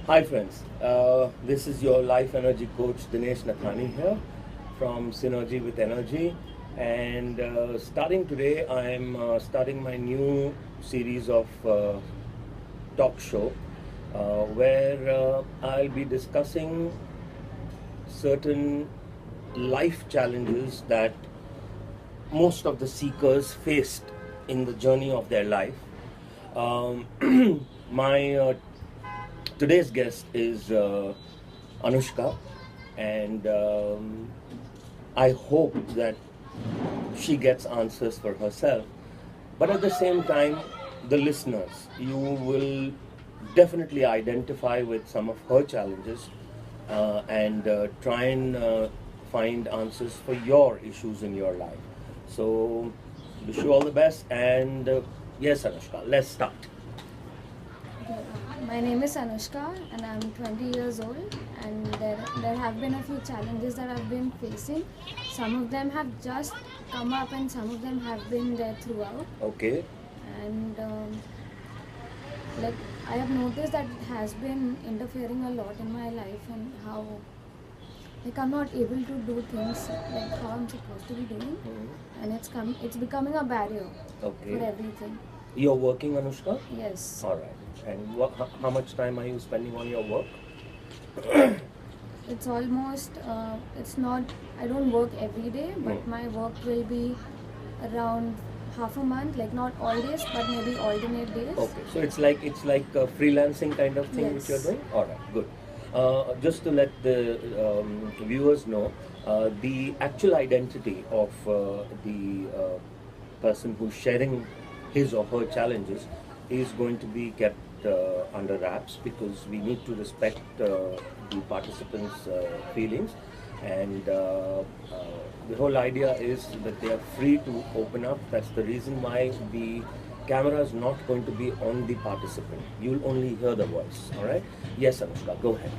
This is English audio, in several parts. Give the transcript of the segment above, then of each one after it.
Hi friends, this is your life energy coach Dinesh Nathani here from Synergy with Energy, and starting today I'm starting my new series of talk show where I'll be discussing certain life challenges that most of the seekers faced in the journey of their life. Um, my today's guest is Anushka, and I hope that she gets answers for herself. But at the same time, the listeners, you will definitely identify with some of her challenges and try and find answers for your issues in your life. So, wish you all the best. And yes, Anushka, let's start. Okay, my name is Anushka and I'm 20 years old, and there have been a few challenges that I've been facing. Some of them have just come up and some of them have been there throughout. Okay. And like I have noticed that it has been interfering a lot in my life and how like I'm not able to do things like how I'm supposed to be doing, and it's becoming a barrier Okay. for everything. You're working, Anushka? Yes. All right. And how much time are you spending on your work? It's almost it's not, I don't work every day, but my work will be around half a month, like not all days but maybe alternate days. Okay. So it's like a freelancing kind of thing which you're Yes. doing. All right. Good. Just to let the viewers know, the actual identity of the person who's sharing his or her challenges is going to be kept under wraps because we need to respect the participants' feelings, and the whole idea is that they are free to open up. That's the reason why the camera is not going to be on the participant. You'll only hear the voice. All right? Yes, Anushka, go ahead.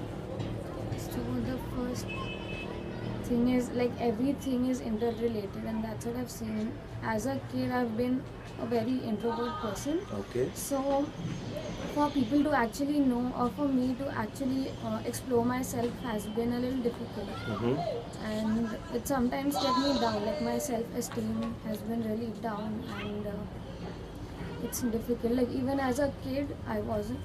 So the first thing is like everything is interrelated, and that's what I've seen. As a kid, I've been a very introvert person. Okay. So for people to actually know, or for me to actually explore myself has been a little difficult, Mm-hmm. and it sometimes get me down, like my self-esteem has been really down, and it's difficult. Like even as a kid I wasn't,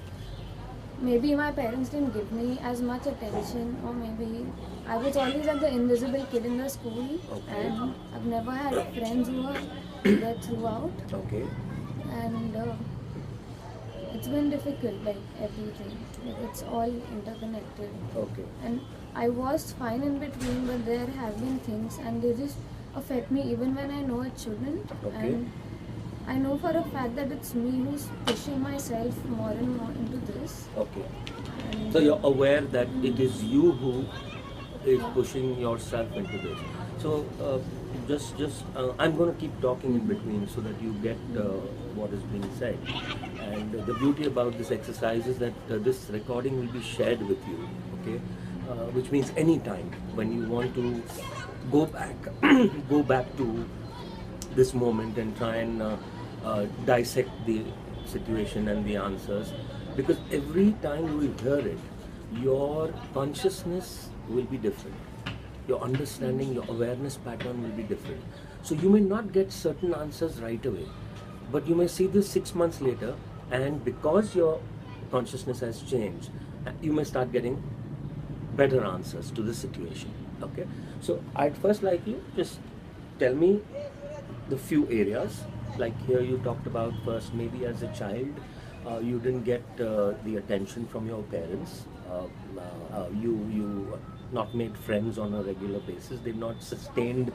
maybe my parents didn't give me as much attention, or maybe I was always like the invisible kid in the school, Okay. and I've never had friends who were there throughout, Okay. and it's been difficult, like everything, like it's all interconnected. Okay. And I was fine in between, but there have been things and they just affect me even when I know it shouldn't. Okay. And I know for a fact that it's me who's pushing myself more and more into this. Okay. And So you're aware that it is you who is yeah. pushing yourself into this. So just I'm going to keep talking in between so that you get what is being said. And the beauty about this exercise is that this recording will be shared with you. Okay, which means anytime when you want to go back, go back to this moment and try and dissect the situation and the answers, because every time you will hear it, your consciousness will be different, your understanding, your awareness pattern will be different. So you may not get certain answers right away, but you may see this 6 months later, and because your consciousness has changed, you may start getting better answers to the situation. Okay, so I'd first like you just tell me the few areas. Like here you talked about first, maybe as a child you didn't get the attention from your parents. You not made friends on a regular basis, they've not sustained,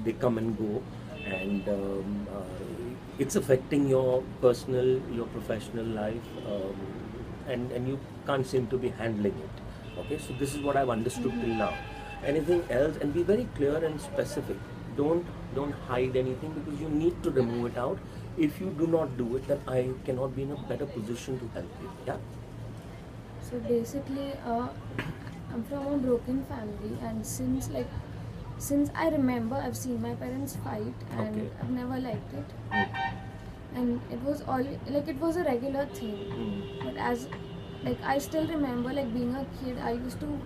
they come and go, and it's affecting your personal, your professional life, and you can't seem to be handling it. Okay, so this is what I've understood till now. Anything else? And be very clear and specific. Don't hide anything, because you need to remove it out. If you do not do it, then I cannot be in a better position to help you. Yeah. So basically, I'm from a broken family, and since I remember, I've seen my parents fight, and Okay. I've never liked it. Mm. And it was all like it was a regular thing. Mm. But as like I still remember like being a kid, I used to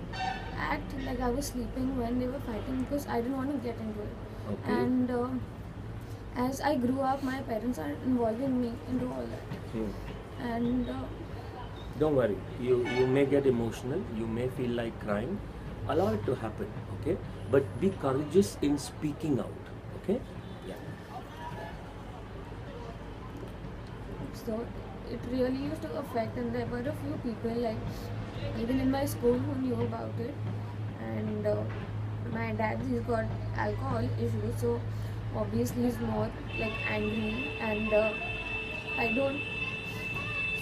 act like I was sleeping when they were fighting because I didn't want to get into it. Okay. And as I grew up, my parents are involving me into all that. And Don't worry. You may get emotional. You may feel like crying. Allow it to happen. Okay. But be courageous in speaking out. Okay. Yeah. so it really used to affect, and there were a few people like even in my school who knew about it. And my dad, he's got alcohol issues, so obviously he's more like angry. And I don't.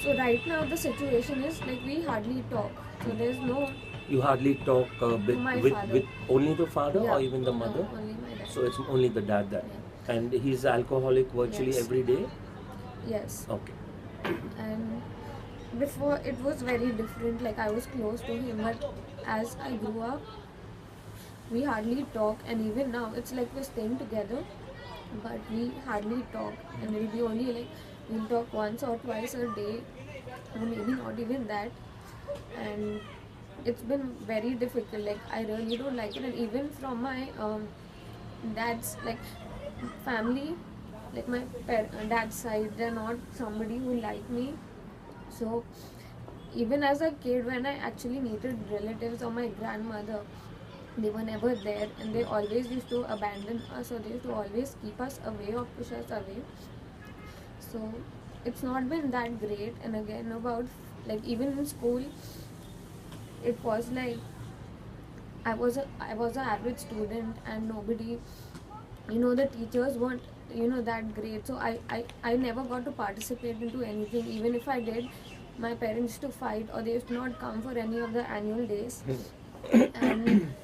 So right now the situation is like we hardly talk. So there's no. You hardly talk My with father. with only the father Yeah. or even the No, mother. only my dad. So it's only the dad that. Yeah. And he's alcoholic virtually Yes. every day. Yes. Okay. And before it was very different, like I was close to him, but as I grew up we hardly talk. And even now it's like we're staying together, but we hardly talk. And it'll be only like we'll talk once or twice a day, or maybe not even that. And it's been very difficult, like I really don't like it. And even from my dad's like family, like my dad's side, they're not somebody who like me. So even as a kid, when I actually needed relatives or my grandmother, they were never there, and they always used to abandon us, or they used to always keep us away or push us away. So it's not been that great. And again, about like even in school, it was like I was an average student, and nobody, the teachers weren't that great. So I never got to participate into anything. Even if I did, my parents used to fight, or they used to not come for any of the annual days. And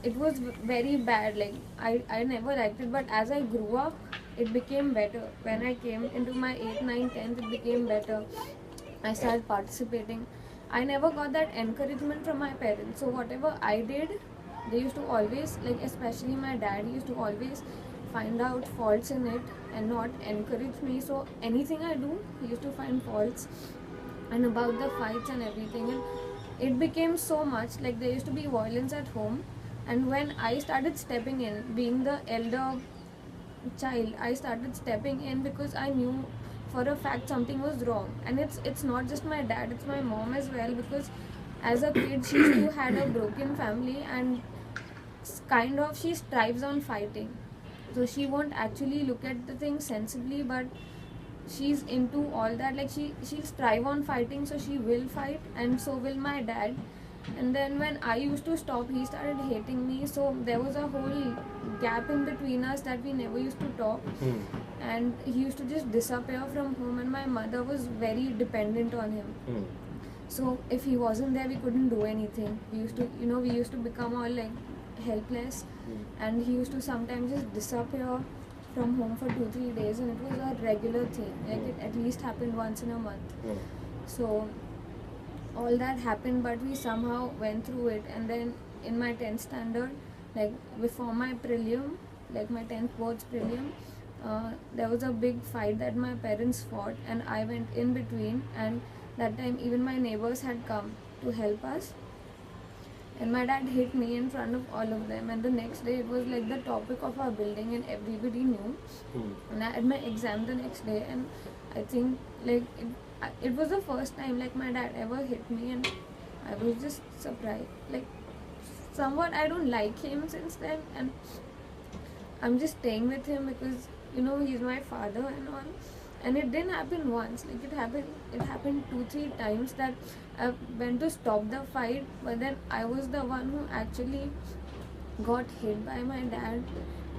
it was very bad, like I never liked it. But as I grew up, it became better. When I came into my 8th, 9th, 10th, it became better. I started participating. I never got that encouragement from my parents. So whatever I did, they used to always, like especially my dad, he used to always find out faults in it and not encourage me. So anything I do, he used to find faults. And about the fights and everything, and it became so much like there used to be violence at home. And when I started stepping in, being the elder child, I started stepping in because I knew for a fact something was wrong. And it's not just my dad, it's my mom as well, because as a kid she too had a broken family, and kind of she strives on fighting. So she won't actually look at the thing sensibly, but she's into all that. Like she'll strive on fighting, so she will fight, and so will my dad. And then when I used to stop, he started hating me. So there was a whole gap in between us that we never used to talk. And he used to just disappear from home, and my mother was very dependent on him. So if he wasn't there, we couldn't do anything. We used to become all like helpless. And he used to sometimes just disappear from home for 2-3 days, and it was a regular thing. Like it at least happened once in a month. So all that happened, but we somehow went through it. And then in my 10th standard, like before my prelim, like my 10th boards prelim, there was a big fight that my parents fought, and I went in between. And that time even my neighbors had come to help us, and my dad hit me in front of all of them. And the next day it was like the topic of our building, and everybody knew. And I had my exam the next day, and I think like it was the first time like my dad ever hit me, and I was just surprised. Like somewhat I don't like him since then, and I'm just staying with him because he's my father and all. And it didn't happen once, like it happened 2-3 times that I went to stop the fight, but then I was the one who actually got hit by my dad,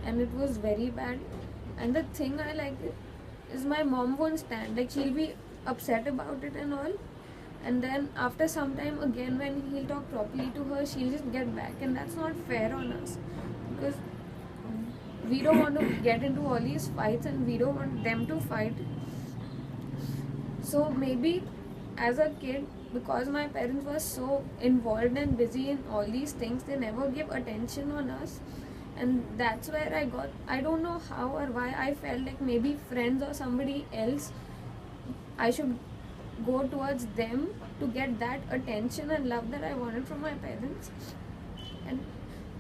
and it was very bad. And the thing I like is my mom won't stand, like she'll be upset about it and all, and then after some time again, when he'll talk properly to her, she'll just get back. And that's not fair on us, because we don't want to get into all these fights, and we don't want them to fight. So maybe as a kid, because my parents were so involved and busy in all these things, they never gave attention on us. And that's where I don't know how or why, I felt like maybe friends or somebody else, I should go towards them to get that attention and love that I wanted from my parents. And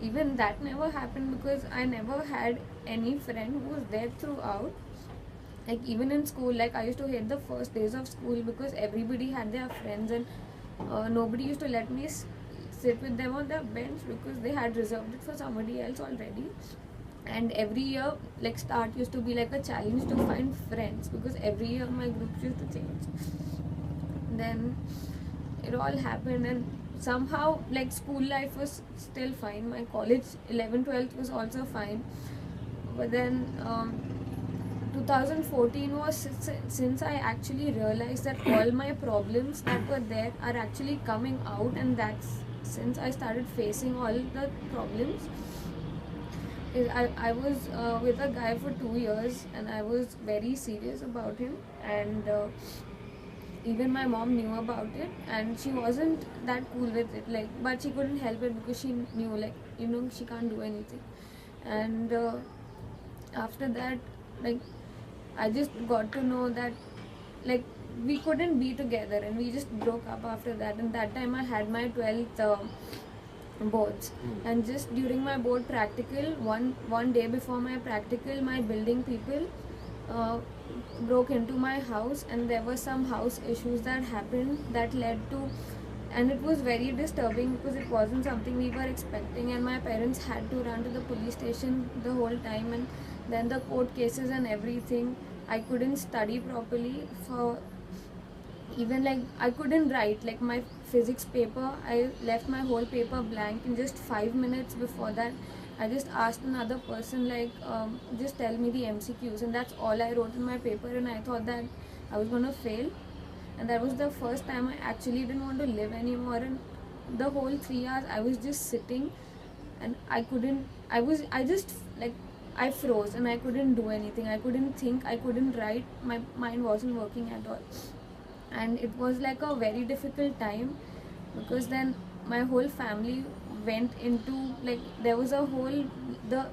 even that never happened because I never had any friend who was there throughout. Like even in school, like I used to hate the first days of school because everybody had their friends, and nobody used to let me sit with them on the bench because they had reserved it for somebody else already. And every year, like start used to be like a challenge to find friends because every year my groups used to change. Then it all happened, and somehow like school life was still fine, my college 11 12th was also fine. But then 2014 was since I actually realized that all my problems that were there are actually coming out, and that's since I started facing all the problems. I was with a guy for 2 years, and I was very serious about him, and even my mom knew about it, and she wasn't that cool with it, like, but she couldn't help it because she knew, like, she can't do anything. And after that, like, I just got to know that, like, we couldn't be together, and we just broke up after that. And that time I had my 12th boards, and just during my board practical, one day before my practical, my building people broke into my house, and there were some house issues that happened that led to, and it was very disturbing because it wasn't something we were expecting, and my parents had to run to the police station the whole time, and then the court cases and everything. I couldn't study properly for, even like I couldn't write, like my physics paper, I left my whole paper blank in just 5 minutes. Before that, I just asked another person, like, just tell me the MCQs, and that's all I wrote in my paper, and I thought that I was gonna fail. And that was the first time I actually didn't want to live anymore, and the whole 3 hours I was just sitting, and I just, like, I froze, and I couldn't do anything, I couldn't think, I couldn't write, my mind wasn't working at all. And it was like a very difficult time because then my whole family went into, like, there was a whole, the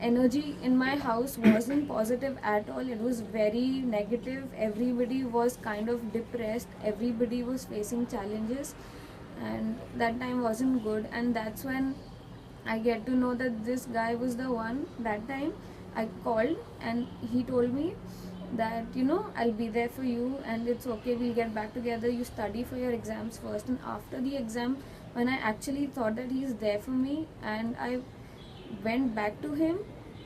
energy in my house wasn't positive at all, it was very negative, everybody was kind of depressed, everybody was facing challenges, and that time wasn't good. And that's when I get to know that this guy was the one. That time I called, and he told me that, I'll be there for you, and it's okay, we'll get back together, you study for your exams first. And after the exam, when I actually thought that he's there for me, and I went back to him,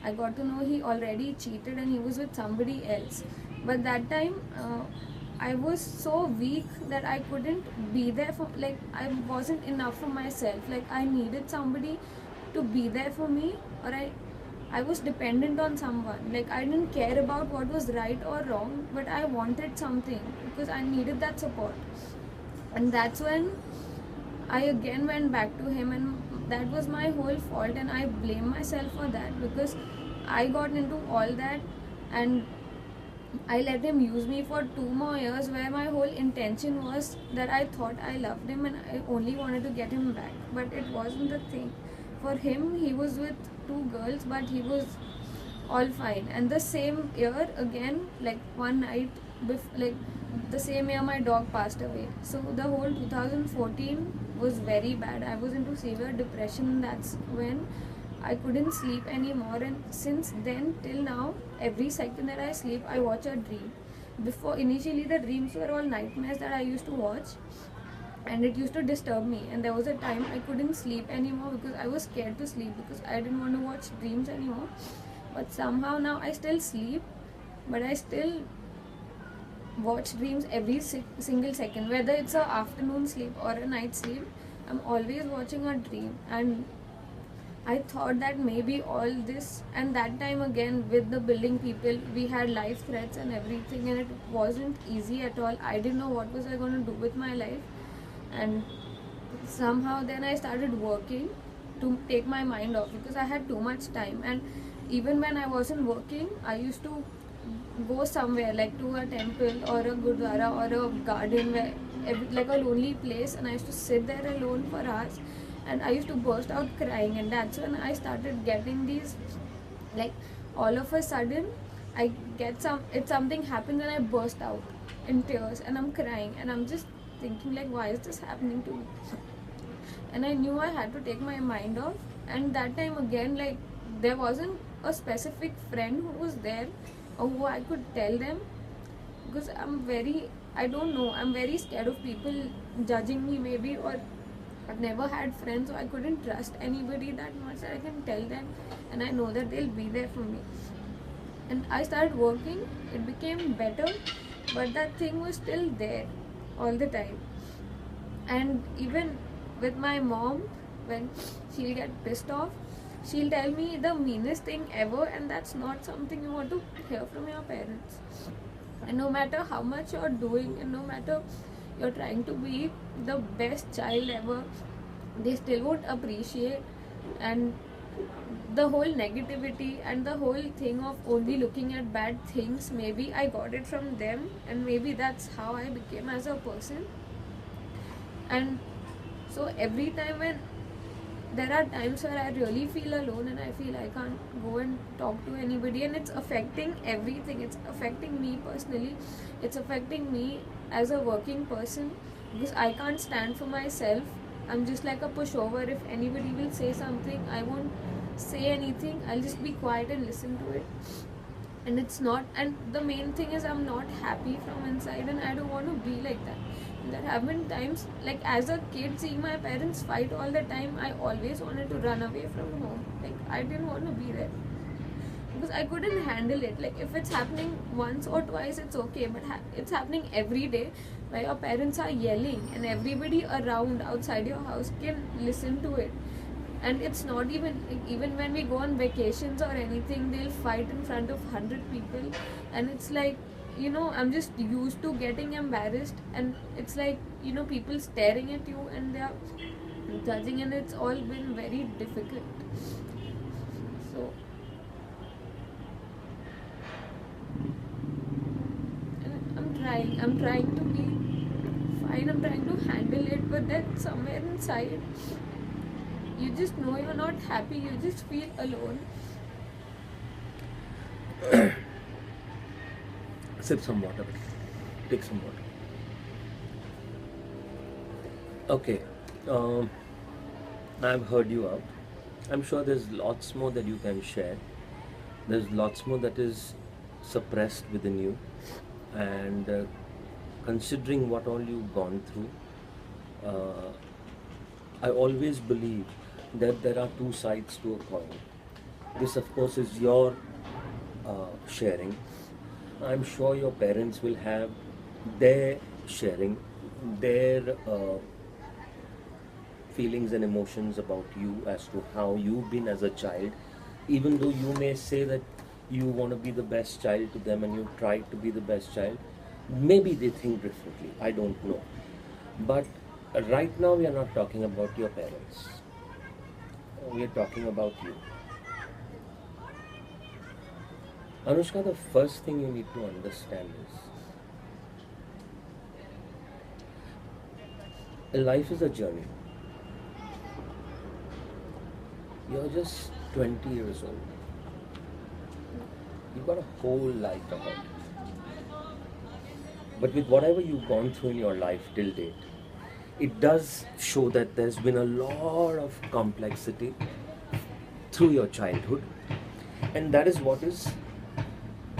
I got to know he already cheated and he was with somebody else. But that time I was so weak that I couldn't be there for, like, I wasn't enough for myself, like I needed somebody to be there for me, or I was dependent on someone, like I didn't care about what was right or wrong, but I wanted something because I needed that support. And that's when I again went back to him, and that was my whole fault, and I blame myself for that because I got into all that, and I let him use me for 2 more years, where my whole intention was that I thought I loved him and I only wanted to get him back, but it wasn't the thing. For him, he was with 2 girls, but he was all fine. And the same year again, like one night, like the same year my dog passed away. So the whole 2014 was very bad. I was into severe depression. That's when I couldn't sleep anymore, and since then till now, every second that I sleep, I watch a dream. Before, initially the dreams were all nightmares that I used to watch, and it used to disturb me, and there was a time I couldn't sleep anymore because I was scared to sleep because I didn't want to watch dreams anymore. But somehow now I still sleep, but I still watch dreams every single second, whether it's a afternoon sleep or a night sleep. I'm always watching a dream. And I thought that maybe all this, and that time again with the building people, we had life threats and everything, and it wasn't easy at all. I didn't know what was I going to do with my life. And somehow then I started working to take my mind off because I had too much time. And even when I wasn't working, I used to go somewhere, like to a temple or a gurdwara or a garden, where like a lonely place, and I used to sit there alone for hours, and I used to burst out crying. And that's when I started getting these, like, all of a sudden I get something happens and I burst out, in tears and I'm crying and I'm just thinking like, why is this happening to me? And I knew I had to take my mind off. And that time again, like, there wasn't a specific friend who was there or who I could tell them, because I don't know, I'm very scared of people judging me maybe, or I've never had friends, so I couldn't trust anybody that much that I can tell them and I know that they'll be there for me. And I started working, it became better, but that thing was still there all the time. And even with my mom, when she'll get pissed off, she'll tell me the meanest thing ever, and that's not something you want to hear from your parents. And no matter how much you're doing, and no matter you're trying to be the best child ever, they still won't appreciate. And the whole negativity and the whole thing of only looking at bad things, maybe I got it from them, and maybe that's how I became as a person. And so every time when there are times where I really feel alone and I feel I can't go and talk to anybody, and it's affecting everything. It's affecting me personally, it's affecting me as a working person, because I can't stand for myself. I'm just like a pushover. If anybody will say something, I won't say anything, I'll just be quiet and listen to it. And it's not, and the main thing is I'm not happy from inside, and I don't want to be like that. There have been times, like as a kid, seeing my parents fight all the time, I always wanted to run away from home. Like, I didn't want to be there because I couldn't handle it. Like, if it's happening once or twice, it's okay, but it's happening every day, where your parents are yelling and everybody around outside your house can listen to it. And it's not even like, even when we go on vacations or anything, they'll fight in front of 100 people, and it's like, I'm just used to getting embarrassed, and it's like, people staring at you and they're judging, and it's all been very difficult. So, I'm trying to be fine, I'm trying to handle it, but then somewhere inside, you just know you're not happy, you just feel alone. Sip some water. Take some water. Okay. I've heard you out. I'm sure there's lots more that you can share. There's lots more that is suppressed within you. And considering what all you've gone through, I always believe that there are two sides to a coin. This, of course, is your sharing. I'm sure your parents will have their sharing, their feelings and emotions about you as to how you've been as a child. Even though you may say that you want to be the best child to them and you tried to be the best child, maybe they think differently. I don't know. But right now we are not talking about your parents. We are talking about you. Anushka, the first thing you need to understand is life is a journey. You're just 20 years old. You've got a whole life ahead. But with whatever you've gone through in your life till date, it does show that there's been a lot of complexity through your childhood, and that is what is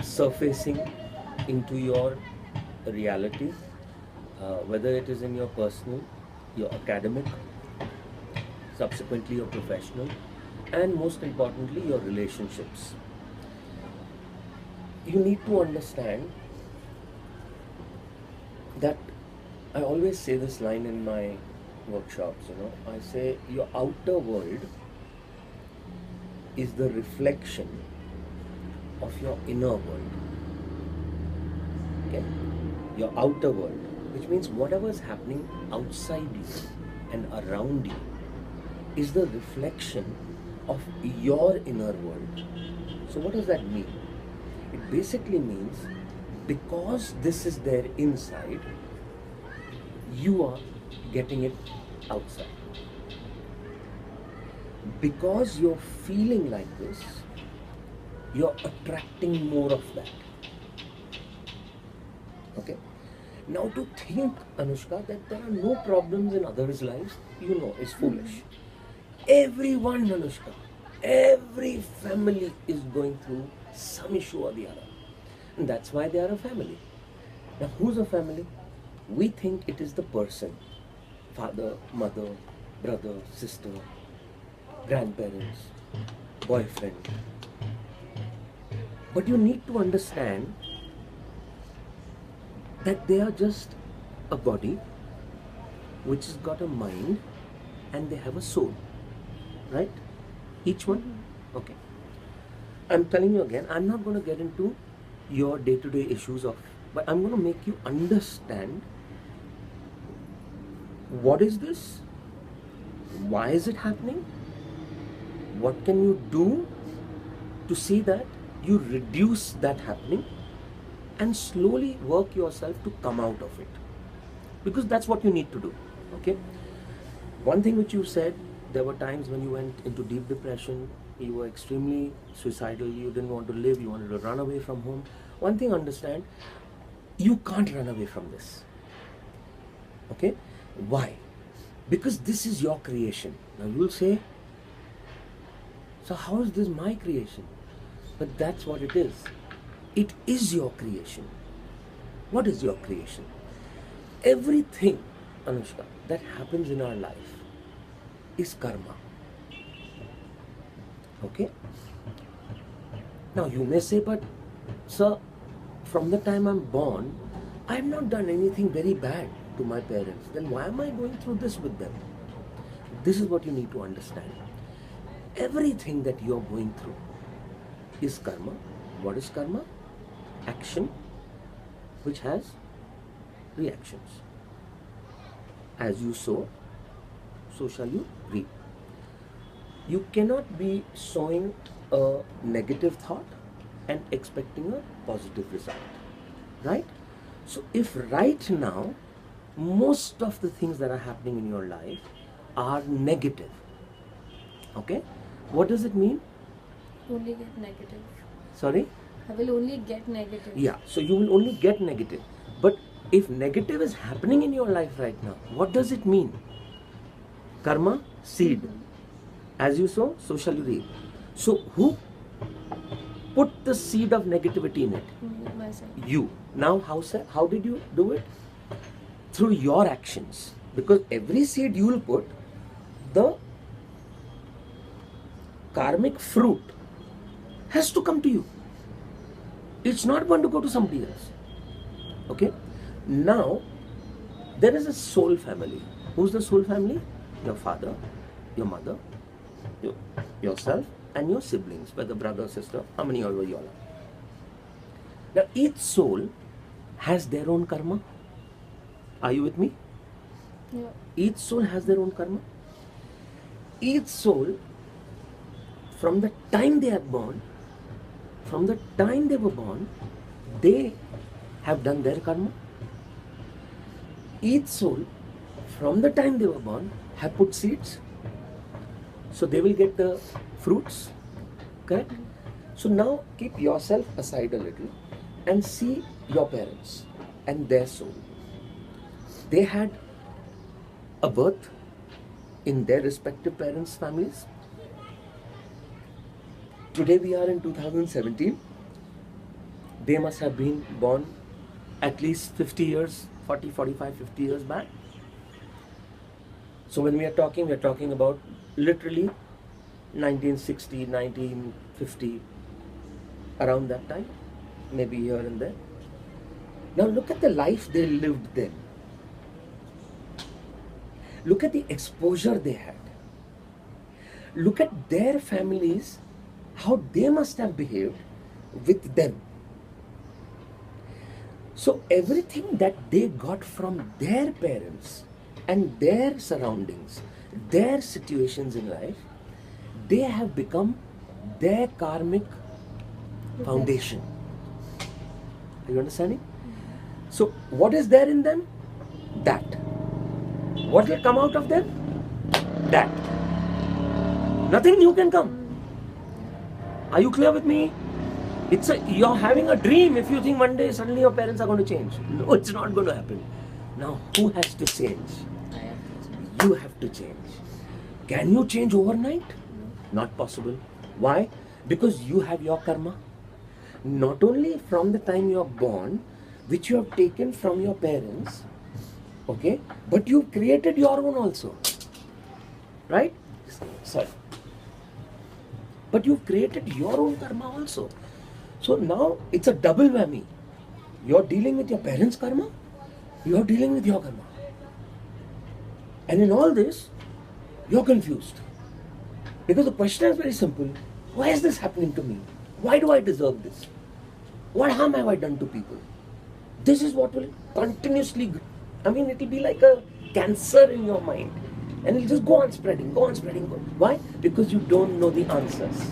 surfacing into your reality, whether it is in your personal, your academic, subsequently your professional, and most importantly your relationships. You need to understand that I always say this line in my workshops, I say your outer world is the reflection of your inner world. Okay? Your outer world, which means whatever is happening outside you and around you is the reflection of your inner world. So what does that mean? It basically means because this is there inside, you are getting it outside. Because you're feeling like this, you're attracting more of that. Okay? Now to think, Anushka, that there are no problems in others' lives, is foolish. Everyone, Anushka, every family is going through some issue or the other. And that's why they are a family. Now, who's a family? We think it is the person, father, mother, brother, sister, grandparents, boyfriend. But you need to understand that they are just a body which has got a mind and they have a soul, right? Each one? Okay. I'm telling you again, I'm not going to get into your day-to-day issues but I'm going to make you understand what is this, why is it happening, what can you do to see that you reduce that happening and slowly work yourself to come out of it, because that's what you need to do. Okay, one thing which you said, there were times when you went into deep depression, you were extremely suicidal, you didn't want to live, you wanted to run away from home. One thing, understand, you can't run away from this. Okay, why? Because this is your creation. Now you will say, so how is this my creation? But that's what it is. It is your creation. What is your creation? Everything, Anushka, that happens in our life is karma. Okay? Now you may say, but sir, from the time I'm born, I have not done anything very bad to my parents. Then why am I going through this with them? This is what you need to understand. Everything that you're going through is karma. What is karma? Action which has reactions. As you sow, so shall you reap. You cannot be sowing a negative thought and expecting a positive result, right? So if right now most of the things that are happening in your life are negative, okay, what does it mean? Only get negative. Sorry? I will only get negative. Yeah, so you will only get negative. But if negative is happening in your life right now, what does it mean? Karma, seed. As you sow, so shall you reap. So who put the seed of negativity in it? Myself. You. Now how did you do it? Through your actions. Because every seed you will put, the karmic fruit has to come to you. It's not going to go to somebody else. Okay? Now, there is a soul family. Who's the soul family? Your father, your mother, yourself, and your siblings, whether brother, sister, how many of you all are. Now, each soul has their own karma. Are you with me? Yeah. Each soul has their own karma. Each soul, from the time they are born, from the time they were born, they have done their karma. Each soul, from the time they were born, have put seeds. So they will get the fruits. Correct? So now keep yourself aside a little and see your parents and their soul. They had a birth in their respective parents' families. Today we are in 2017. They must have been born at least 50 years, 40, 45, 50 years back. So when we are talking about literally 1960, 1950, around that time, maybe here and there. Now look at the life they lived then. Look at the exposure they had. Look at their families, how they must have behaved with them. So everything that they got from their parents and their surroundings, their situations in life, they have become their karmic foundation. Are you understanding? So what is there in them? That. What will come out of them? That. Nothing new can come. Are you clear with me? You're having a dream if you think one day suddenly your parents are going to change. No, it's not going to happen. Now, who has to change? I have to change. You have to change. Can you change overnight? No. Not possible. Why? Because you have your karma. Not only from the time you are born, which you have taken from your parents, okay, but you created your own also. Right? Sorry. But you've created your own karma also. So now it's a double whammy. You're dealing with your parents' karma, you're dealing with your karma. And in all this, you're confused. Because the question is very simple. Why is this happening to me? Why do I deserve this? What harm have I done to people? This is what will continuously, it will be like a cancer in your mind. And it'll just go on spreading, go on spreading. Why? Because you don't know the answers.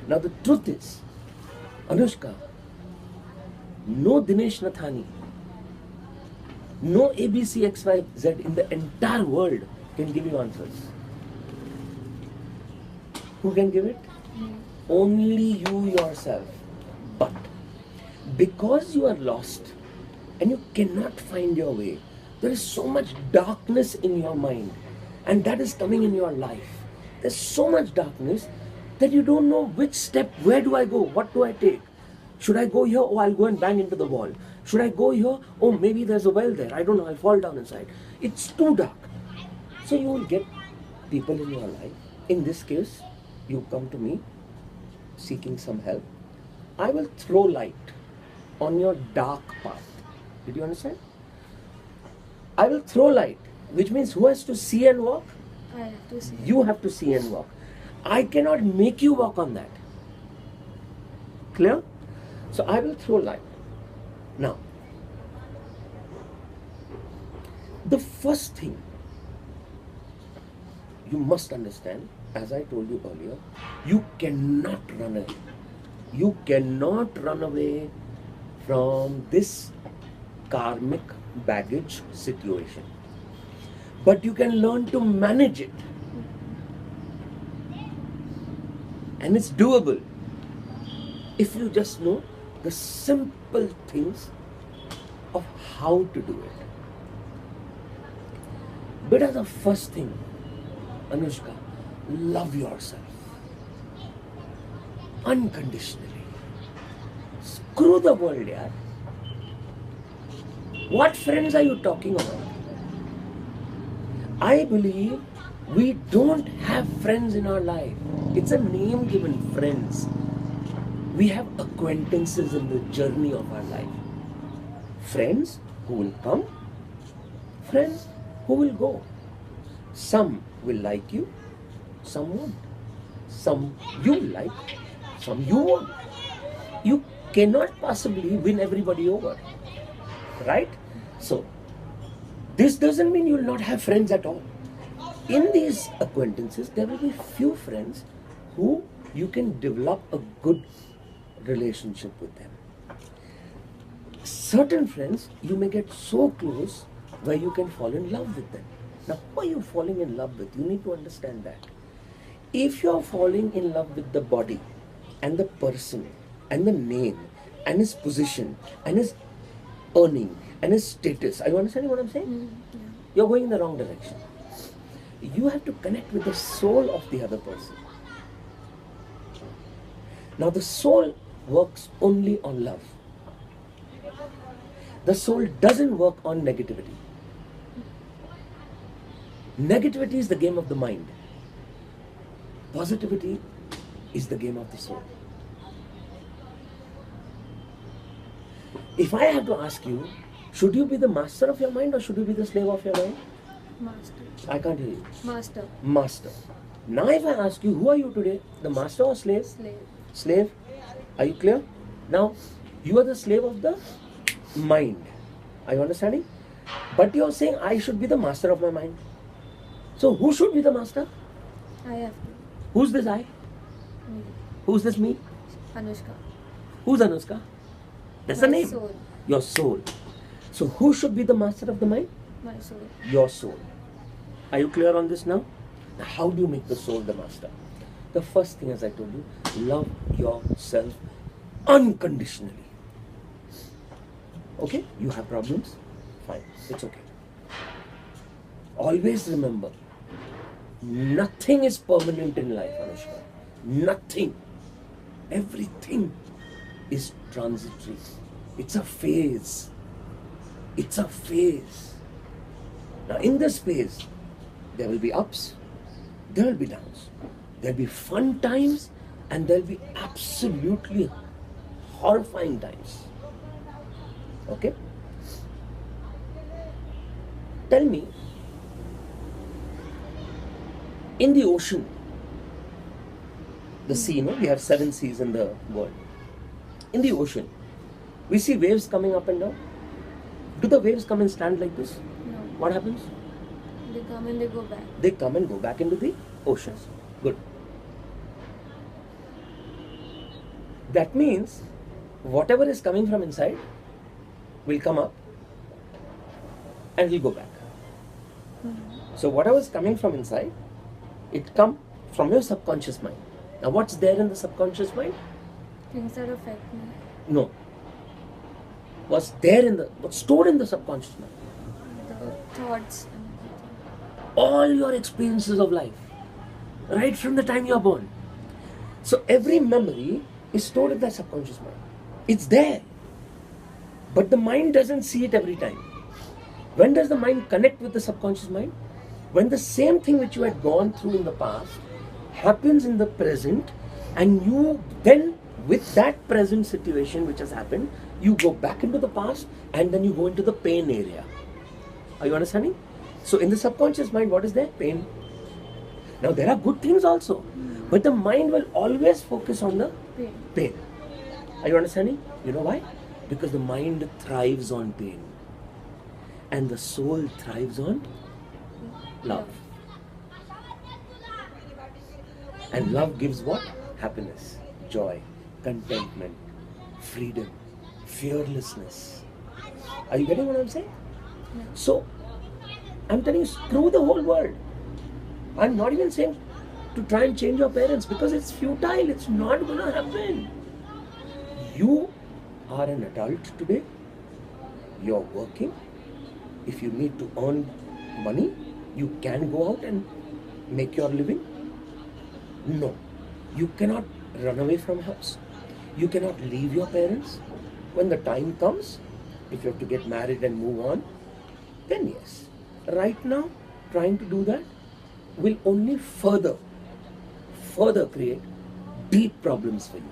Now the truth is, Anushka, no Dinesh Nathani, no ABCXYZ in the entire world can give you answers. Who can give it? Only you yourself. But because you are lost and you cannot find your way, there is so much darkness in your mind, and that is coming in your life. There's so much darkness that you don't know which step, where do I go, what do I take? Should I go here? Oh, I'll go and bang into the wall. Should I go here? Oh, maybe there's a well there. I don't know, I'll fall down inside. It's too dark. So you will get people in your life. In this case, you come to me seeking some help. I will throw light on your dark path. Did you understand? I will throw light, which means who has to see and walk? I have to see. You have to see and walk. I cannot make you walk on that. Clear? So I will throw light. Now, the first thing you must understand, as I told you earlier, you cannot run away. You cannot run away from this karmic baggage situation. But you can learn to manage it. And it's doable if you just know the simple things of how to do it. But the first thing, Anushka, love yourself unconditionally. Screw the world, yaar. What friends are you talking about? I believe we don't have friends in our life. It's a name given, friends. We have acquaintances in the journey of our life. Friends who will come, friends who will go. Some will like you, some won't. Some you will like, some you won't. You cannot possibly win everybody over. Right? So, this doesn't mean you will not have friends at all. In these acquaintances, there will be few friends who you can develop a good relationship with them. Certain friends, you may get so close where you can fall in love with them. Now, who are you falling in love with? You need to understand that. If you are falling in love with the body and the person and the name and his position and his earning and his status, are you understanding what I'm saying? Yeah. You're going in the wrong direction. You have to connect with the soul of the other person. Now the soul works only on love. The soul doesn't work on negativity. Negativity is the game of the mind. Positivity is the game of the soul. If I have to ask you, should you be the master of your mind or should you be the slave of your mind? Master. I can't hear you. Master. Master. Now if I ask you, who are you today? The master or slave? Slave. Slave. Are you clear? Now, you are the slave of the mind. Are you understanding? But you are saying, I should be the master of my mind. So who should be the master? I have to. Who's this I? Me. Who's this me? Anushka. Who's Anushka? That's the My name. soul. Your soul. So who should be the master of the mind? My soul. Your soul. Are you clear on this now? Now how do you make the soul the master? The first thing, as I told you, love yourself unconditionally. Okay? You have problems? Fine. It's okay. Always remember, nothing is permanent in life, Anushka. Nothing. Everything is transitory. It's a phase. It's a phase. Now, in this phase, there will be ups, there will be downs. There will be fun times, and there will be absolutely horrifying times. Okay? Tell me, in the ocean, the sea, we have 7 seas in the world. In the ocean, we see waves coming up and down. Do the waves come and stand like this? No. What happens? They come and they go back. They come and go back into the ocean. Good. That means whatever is coming from inside will come up and will go back. So whatever is coming from inside, it come from your subconscious mind. Now what's there in the subconscious mind? Things that affect me. No. What's stored in the subconscious mind? The thoughts and everything. All your experiences of life, right from the time you are born. So every memory is stored in the subconscious mind. It's there. But the mind doesn't see it every time. When does the mind connect with the subconscious mind? When the same thing which you had gone through in the past happens in the present, and you then, with that present situation which has happened, you go back into the past and then you go into the pain area. Are you understanding? So in the subconscious mind, what is there? Pain. Now there are good things also, but the mind will always focus on the pain. Are you understanding? You know why? Because the mind thrives on pain and the soul thrives on love. And love gives what? Happiness, joy, contentment, freedom, fearlessness. Are you getting what I'm saying? Yeah. So, I'm telling you, screw the whole world. I'm not even saying to try and change your parents, because it's futile. It's not going to happen. You are an adult today. You're working. If you need to earn money, you can go out and make your living. No, you cannot run away from house. You cannot leave your parents. When the time comes, if you have to get married and move on, then yes. Right now, trying to do that will only further create deep problems for you.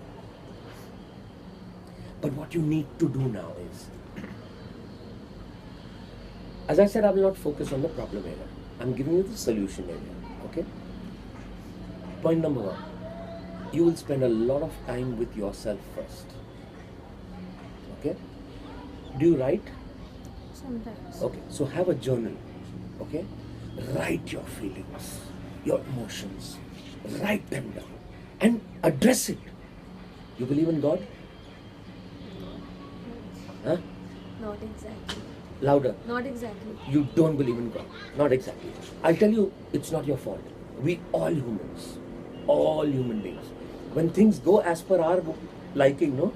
But what you need to do now is, as I said, I will not focus on the problem area. I'm giving you the solution area. Okay? Point number 1. You will spend a lot of time with yourself first. Okay? Do you write? Sometimes. Okay, so have a journal. Okay? Write your feelings, your emotions. Write them down and address it. You believe in God? Huh? Not exactly. Louder. Not exactly. You don't believe in God. Not exactly. I'll tell you, it's not your fault. We all humans, all human beings, when things go as per our liking, no,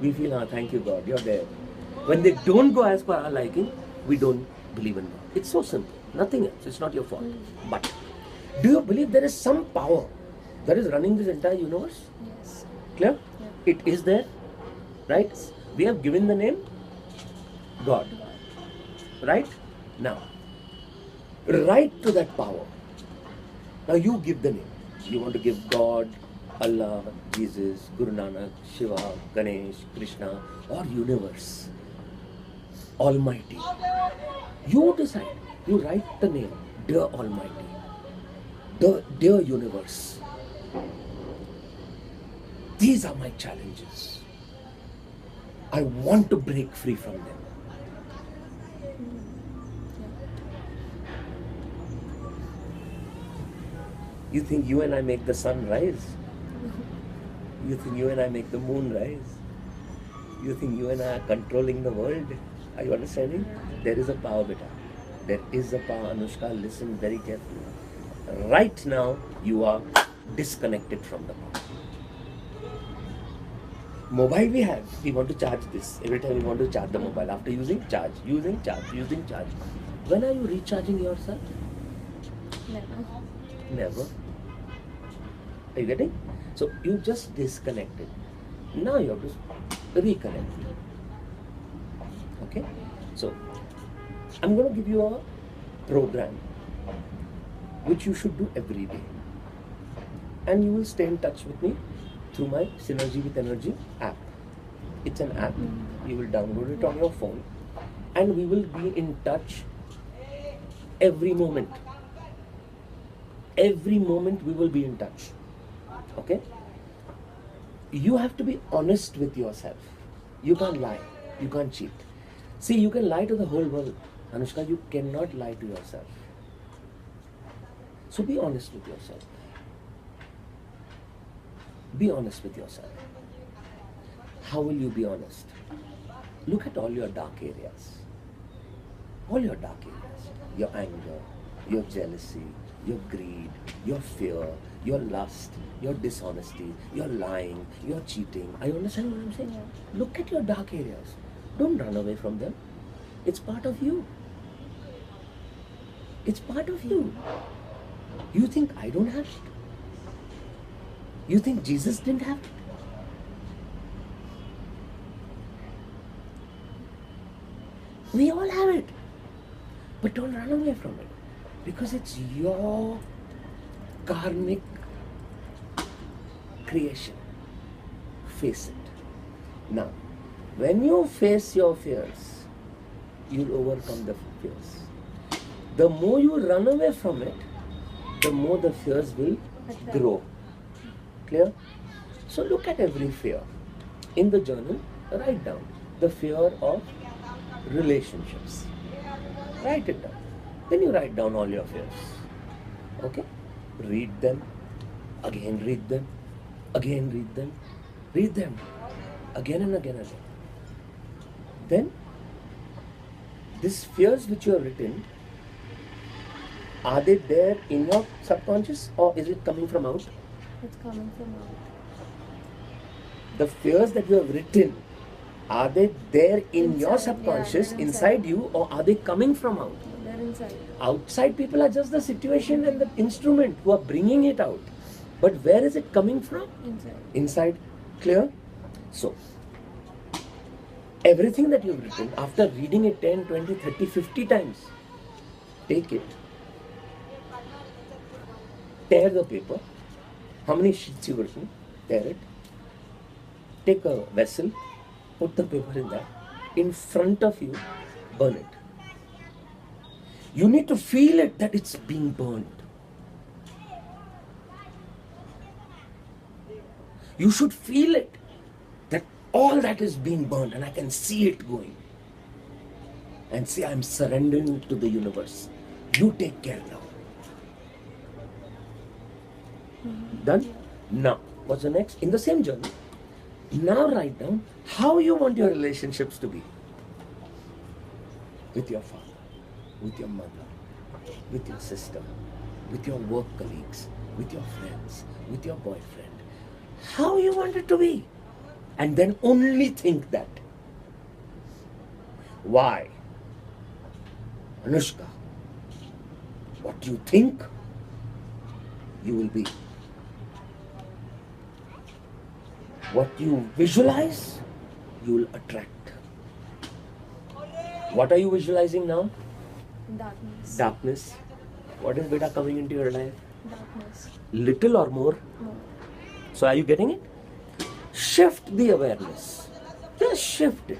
we feel, thank you God, you're there. When they don't go as per our liking, we don't believe in God. It's so simple. Nothing else. It's not your fault. But do you believe there is some power that is running this entire universe? Yes. Clear? Yeah. It is there, right? We have given the name God. Right? Now, write to that power. Now you give the name. You want to give God, Allah, Jesus, Guru Nanak, Shiva, Ganesh, Krishna, or universe, Almighty. You decide. You write the name, dear Almighty, the dear universe. These are my challenges. I want to break free from them. You think you and I make the sun rise? You think you and I make the moon rise? You think you and I are controlling the world? Are you understanding? There is a power, beta. There is a power, Anushka. Listen very carefully. Right now, you are disconnected from the power. Mobile we have, we want to charge this. Every time we want to charge the mobile. After using, charge. Using, charge. Using, charge. When are you recharging yourself? Never. Never. Are you getting? So you just disconnected. Now you have to reconnect. Okay? So I'm going to give you a program which you should do every day. And you will stay in touch with me through my Synergy with Energy app. It's an app. You will download it on your phone. And we will be in touch every moment. Every moment we will be in touch. Okay? You have to be honest with yourself. You can't lie. You can't cheat. See, you can lie to the whole world. Anushka, you cannot lie to yourself. So be honest with yourself. Be honest with yourself. How will you be honest? Look at all your dark areas. All your dark areas. Your anger, your jealousy, your greed, your fear, your lust, your dishonesty, your lying, your cheating. Are you understand what I'm saying? Yeah. Look at your dark areas. Don't run away from them. It's part of you. It's part of you. You think I don't have it? You think Jesus didn't have it? We all have it. But don't run away from it. Because it's your karmic creation. Face it. Now, when you face your fears, you'll overcome the fears. The more you run away from it, the more the fears will grow. Clear? So look at every fear. In the journal, write down the fear of relationships. Write it down. Then you write down all your fears. Okay? Read them. Again read them. Again read them. Read them. Again and again and again. Then, these fears which you have written, are they there in your subconscious or is it coming from out? It's coming from out. The fears that you have written, are they there in your Inside, subconscious, yeah, they're inside you, or are they coming from out? They're inside. Outside people are just the situation and the instrument who are bringing it out. But where is it coming from? Inside. Inside. Clear? So, everything that you've written, after reading it 10, 20, 30, 50 times, take it, tear the paper. How many sheets you've written? Tear it. Take a vessel, put the paper in that. In front of you, burn it. You need to feel it that it's being burned. You should feel it that all that is being burned and I can see it going. And say, I'm surrendering to the universe. You take care now. Done? Now, what's the next? In the same journey, now write down how you want your relationships to be. With your father, with your mother, with your sister, with your work colleagues, with your friends, with your boyfriend. How you want it to be. And then only think that. Why? Anushka, what you think, you will be. What you visualize, you will attract. What are you visualizing now? Darkness. Darkness. What is beta coming into your life? Darkness. Little or more? More. So are you getting it? Shift the awareness. Just shift it.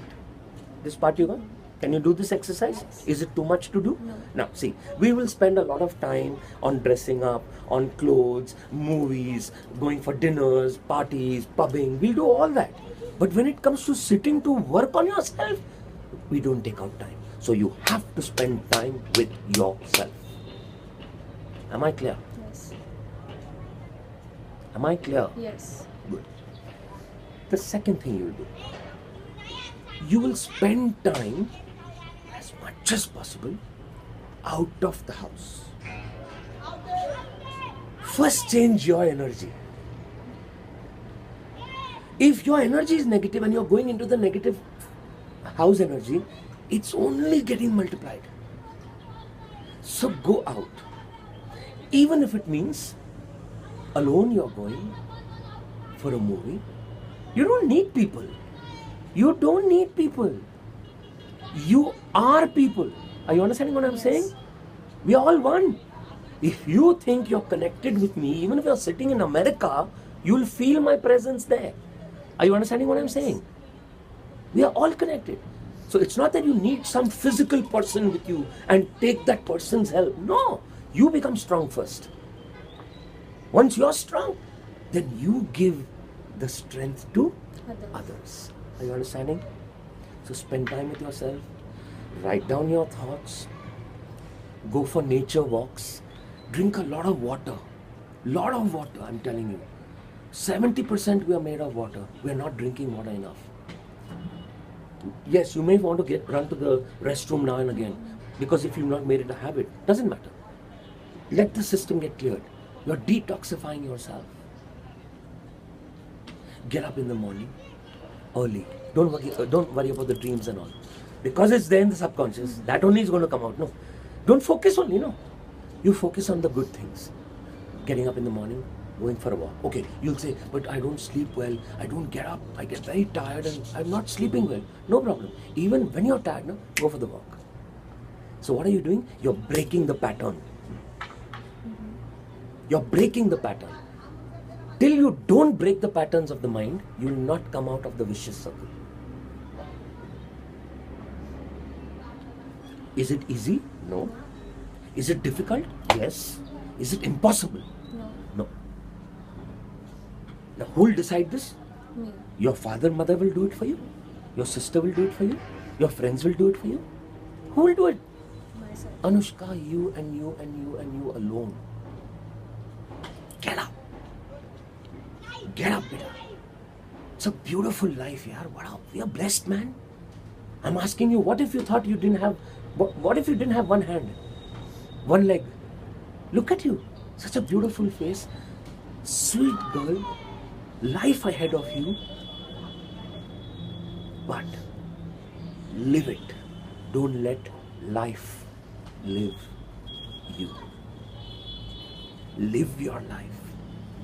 This part you got? Can you do this exercise? Yes. Is it too much to do? No. Now see, we will spend a lot of time on dressing up, on clothes, movies, going for dinners, parties, pubbing. We'll do all that. But when it comes to sitting to work on yourself, we don't take out time. So you have to spend time with yourself. Am I clear? Yes. Am I clear? Yes. Good. The second thing you'll do, you will spend time as much as possible out of the house. First, change your energy. If your energy is negative and you're going into the negative house energy, it's only getting multiplied. So go out. Even if it means alone you're going for a movie. You don't need people. You don't need people. You are people. Are you understanding what I'm saying? We are all one. If you think you're connected with me, even if you're sitting in America, you'll feel my presence there. Are you understanding what I'm saying? We are all connected. So it's not that you need some physical person with you and take that person's help. No, you become strong first. Once you're strong, then you give the strength to others. Are you understanding? So spend time with yourself, write down your thoughts, go for nature walks, drink a lot of water. Lot of water, I'm telling you. 70% we are made of water. We are not drinking water enough. Yes, you may want to run to the restroom now and again, because if you've not made it a habit, doesn't matter. Let the system get cleared. You're detoxifying yourself. Get up in the morning early. Don't worry about the dreams and all, because it's there in the subconscious. That only is going to come out. No, don't focus on, you focus on the good things. Getting up in the morning, going for a walk. Okay, you'll say, but I don't sleep well, I don't get up, I get very tired and I'm not sleeping well. No problem. Even when you're tired, go for the walk. So what are you doing? You're breaking the pattern. You're breaking the pattern. Till you don't break the patterns of the mind, you will not come out of the vicious circle. Is it easy? No. Is it difficult? Yes. Is it impossible? No. Now who will decide this? Me. Your father, mother will do it for you. Your sister will do it for you. Your friends will do it for you. Who will do it? Myself. Anushka, you and you and you and you alone. Get up. Get up, beta. It's a beautiful life, yaar. We are blessed, man. I'm asking you, what if you thought you didn't have, what if you didn't have one hand, one leg? Look at you. Such a beautiful face. Sweet girl. Life ahead of you. But live it. Don't let life live you. Live your life.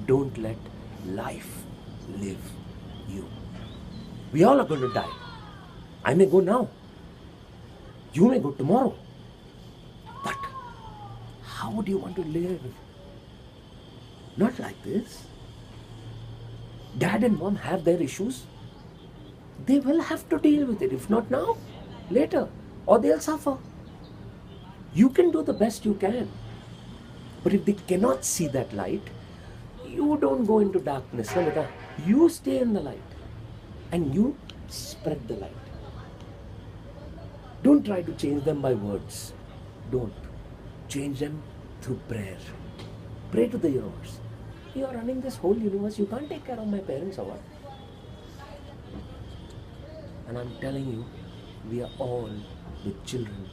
Don't let life live you. We all are going to die. I may go now. You may go tomorrow. But how would you want to live? Not like this. Dad and mom have their issues. They will have to deal with it. If not now, later. Or they'll suffer. You can do the best you can. But if they cannot see that light, you don't go into darkness. No, beta. You stay in the light. And you spread the light. Don't try to change them by words. Don't. Change them through prayer. Pray to the universe. You are running this whole universe. You can't take care of my parents or what? And I'm telling you, we are all the children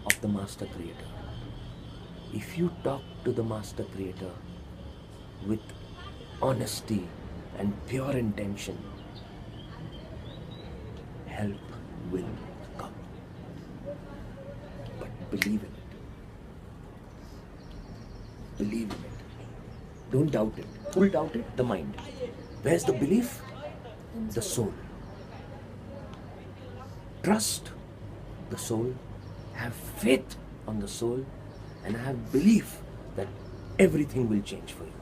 of the Master Creator. If you talk to the Master Creator with honesty and pure intention, help will come. But believe in it. Believe in it. Don't doubt it. Who will doubt it? The mind. Where's the belief? The soul. Trust the soul. Have faith on the soul. And have belief that everything will change for you.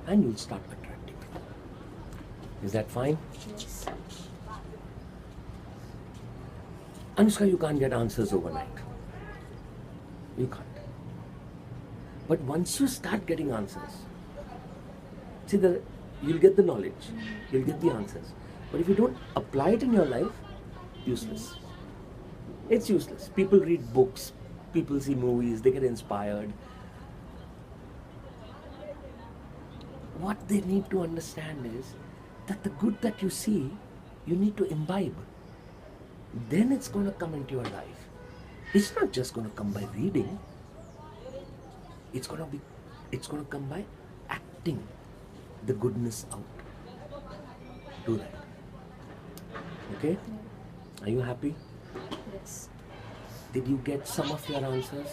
And you'll start attracting it. Is that fine? Yes. Anushka, you can't get answers overnight. You can't. But once you start getting answers, you'll get the knowledge, you'll get the answers. But if you don't apply it in your life, useless. It's useless. People read books, people see movies, they get inspired. What they need to understand is that the good that you see, you need to imbibe. Then it's going to come into your life. It's not just going to come by reading. It's going to come by acting the goodness out. Do that. Okay? Yeah. Are you happy? Yes. Did you get some of your answers?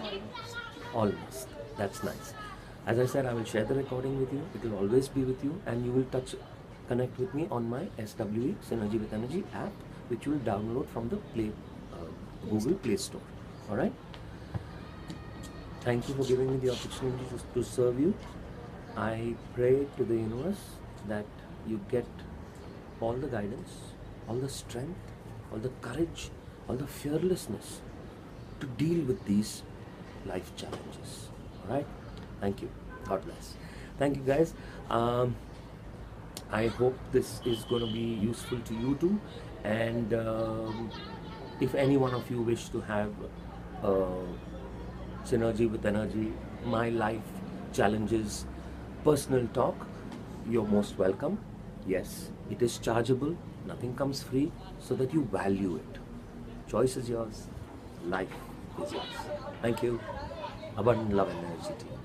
Almost. Almost. That's nice. As I said, I will share the recording with you. It will always be with you, and you will connect with me on my SWE Synergy with Energy app, which you will download from the Google Play Store. All right. Thank you for giving me the opportunity to serve you. I pray to the universe that you get all the guidance, all the strength, all the courage, all the fearlessness to deal with these life challenges. All right. Thank you. God bless. Thank you, guys. I hope this is going to be useful to you too. And if any one of you wish to have uh, synergy with energy, my life challenges, personal talk, you're most welcome. Yes, it is chargeable, nothing comes free, so that you value it. Choice is yours, life is yours. Thank you. Abundant love and energy to you.